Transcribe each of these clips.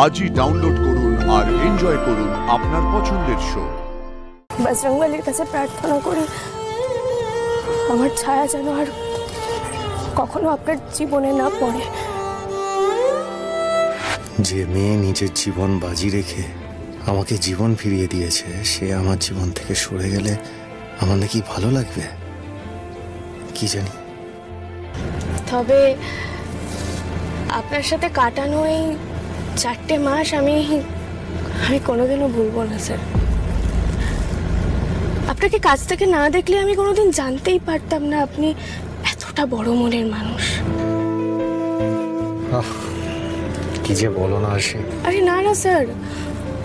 আজই ডাউনলোড করুন আর এনজয় করুন আপনার পছন্দের শো। বজরংবলীর কাছে প্রার্থনা করি আমার ছায়া যেন আর কখনো আপনার জীবনে না পড়ে। যে মেয়ে নিজের জীবন বাজি রেখে আমাকে জীবন ফিরিয়ে দিয়েছে, সে আমার জীবন থেকে সরে গেলে আমার নাকি ভালো লাগবে কি জানি। তবে আপনার সাথে কাটানো এই 4টে মাস আমি কোনোদিনও ভুলবো না স্যার। আপনাকে কাছ থেকে না দেখলে আমি কোনোদিন জানতেই পারতাম না আপনি এতটা বড় মনের মানুষ। কি যে বলো না আসে। আরে না না স্যার,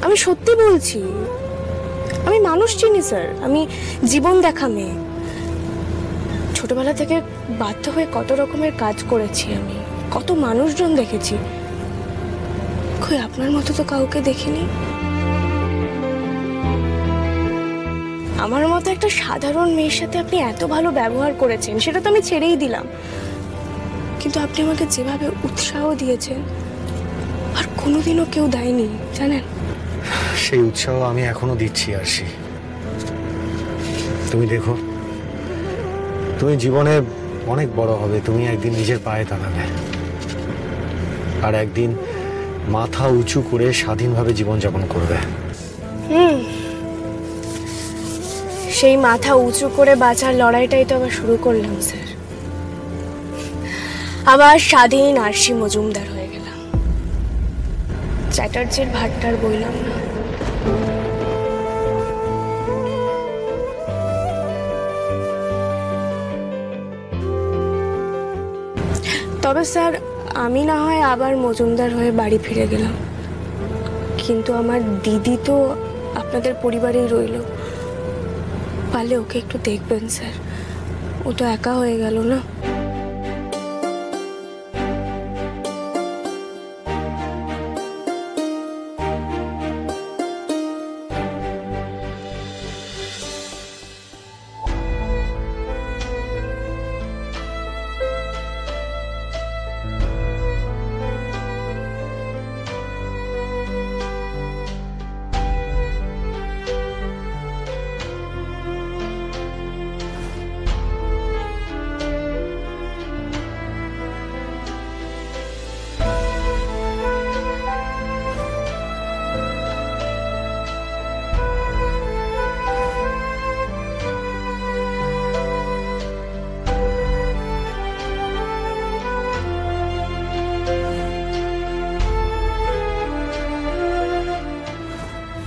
আমি সত্যি বলছি। আমি মানুষ চিনি স্যার, আমি জীবন দেখা মেয়ে। ছোটবেলা থেকে বাধ্য হয়ে কত রকমের কাজ করেছি, আমি কত মানুষজন দেখেছি। কই আপনার মতো তো কাউকে দেখিনি। আমার মতো একটা সাধারণ মেয়ের সাথে আপনি এত ভালো ব্যবহার করেছেন, সেটা তো আমি ছেড়েই দিলাম। কিন্তু আপনি আমাকে যেভাবে উৎসাহ দিয়েছেন আর কোনোদিনও কেউ দেয়নি জানেন। সেই উৎসাহ আমি এখনো দিচ্ছি আরশি। তুমি দেখো, তুমি জীবনে অনেক বড় হবে, তুমি একদিন নিজের পায়ে দাঁড়াবে, আর একদিন মাথা উঁচু করে স্বাধীনভাবে জীবনযাপন করবে। সেই মাথা উঁচু করে বাঁচার লড়াইটাই তো আবার শুরু করলাম স্যার। আবার স্বাধীন আরশি মজুমদার হয়ে গেলাম, চ্যাটার্জির ভাট্টার বইলাম না। তবে স্যার, আমি না হয় আবার মজুমদার হয়ে বাড়ি ফিরে গেলাম, কিন্তু আমার দিদি তো আপনাদের পরিবারেই রইল। পারলে ওকে একটু দেখবেন স্যার, ও তো একা হয়ে গেল না।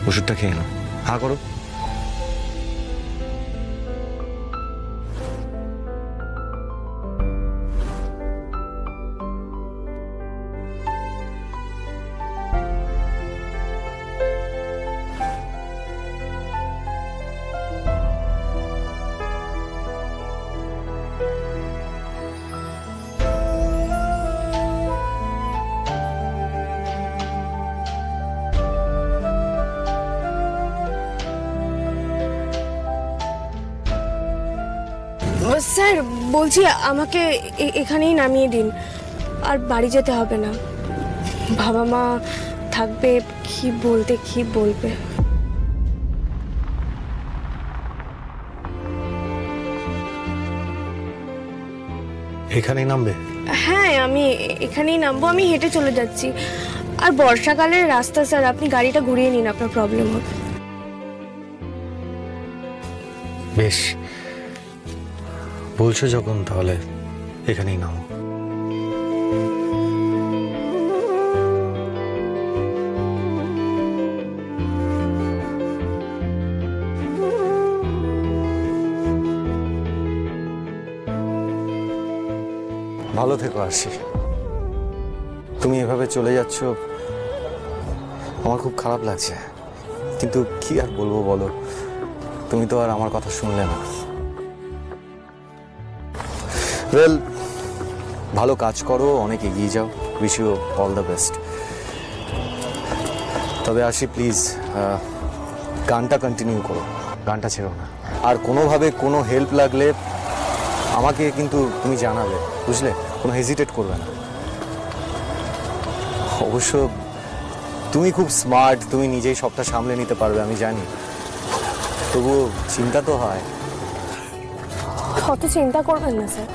ওষুধটা খেয়ে নাও, হা করো। স্যার বলছি, আমাকে এখানেই নামিয়ে দিন, আর বাড়ি যেতে হবে না। বাবা মা থাকবে, কি বলবে। এখানেই নামবে? হ্যাঁ, আমি এখানেই নামবো। আমি হেঁটে চলে যাচ্ছি। আর বর্ষাকালের রাস্তা স্যার, আপনি গাড়িটা ঘুরিয়ে নিন, আপনার প্রবলেম হবে। বেশ, বলছো যখন তাহলে এখানেই নামো। ভালো থেকো আরশি। তুমি এভাবে চলে যাচ্ছ, আমার খুব খারাপ লাগছে, কিন্তু কি আর বলবো বলো, তুমি তো আর আমার কথা শুনলে না। ওয়েল, ভালো কাজ করো, অনেক এগিয়ে যাও, wish you all the best. তবে আরশি প্লিজ গানটা কন্টিনিউ করো, গানটা ছেড়ো না। আর কোনোভাবে কোনো হেল্প লাগলে আমাকে কিন্তু তুমি জানাবে, বুঝলে? কোনো হেজিটেট করবে না। অবশ্য তুমি খুব স্মার্ট, তুমি নিজেই সবটা সামলে নিতে পারবে আমি জানি, তবুও চিন্তা তো হয়। অত চিন্তা করবেন না স্যার,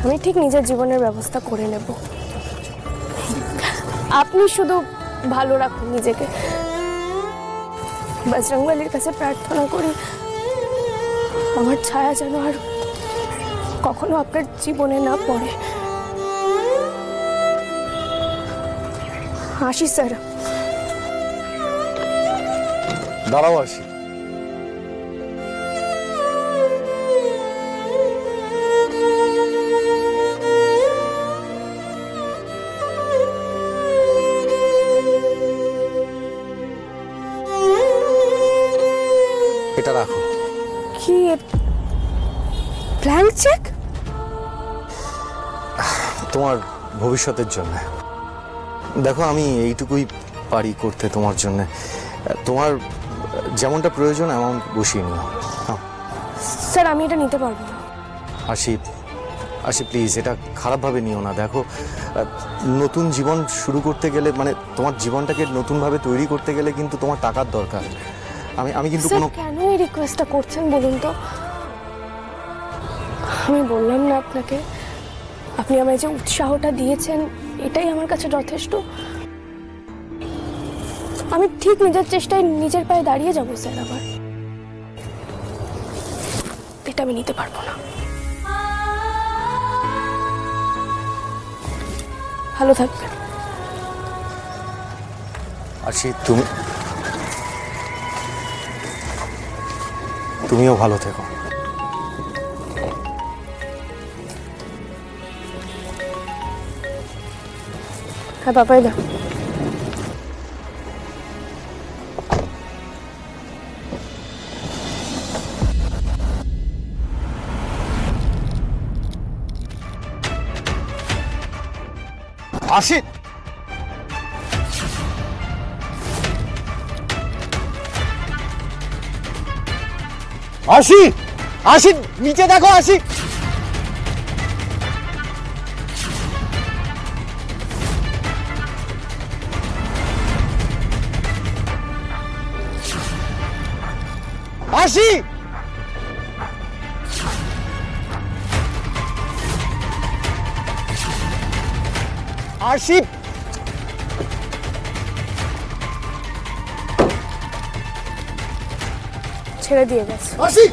আমি ঠিক নিজের জীবনের ব্যবস্থা করে নেব। আপনি শুধু ভালো রাখুন নিজেকে। বজরংবলীর কাছে প্রার্থনা করি আমার ছায়া যেন আর কখনো আপনার জীবনে না পড়ে। আসি স্যার। দাঁড়াও, আসি। এটা রাখো। কি ব্ল্যাঙ্ক চেক? তোমার ভবিষ্যতের জন্য। দেখো, আমি এইটুকুই পারি করতে তোমার জন্য। তোমার যেমনটা প্রয়োজন অ্যামাউন্ট বসিয়ে নিও। স্যার আমি এটা নিতে পারবো না। আসি প্লিজ, এটা খারাপভাবে নিও না। দেখো, নতুন জীবন শুরু করতে গেলে, মানে তোমার জীবনটাকে নতুনভাবে তৈরি করতে গেলে কিন্তু তোমার টাকার দরকার। আমি কিন্তু কোনো কেন এই রিকোয়েস্টটা করছেন বলুন তো? আমি বললাম না আপনাকে, আপনি আমায় যে উৎসাহটা দিয়েছেন এটাই আমার কাছে যথেষ্ট। আমি ঠিক নিজের চেষ্টায় নিজের পায়ে দাঁড়িয়ে যাব স্যার। আবার এটা আমি নিতে পারবো না। ভালো থাকবেন। আসি, তুমিও ভালো থেকো। হ্যাঁ পাপাই দা। আসি, নিচে দেখো। আসি, ছেড়ে দিয়ে গেছে। আসি।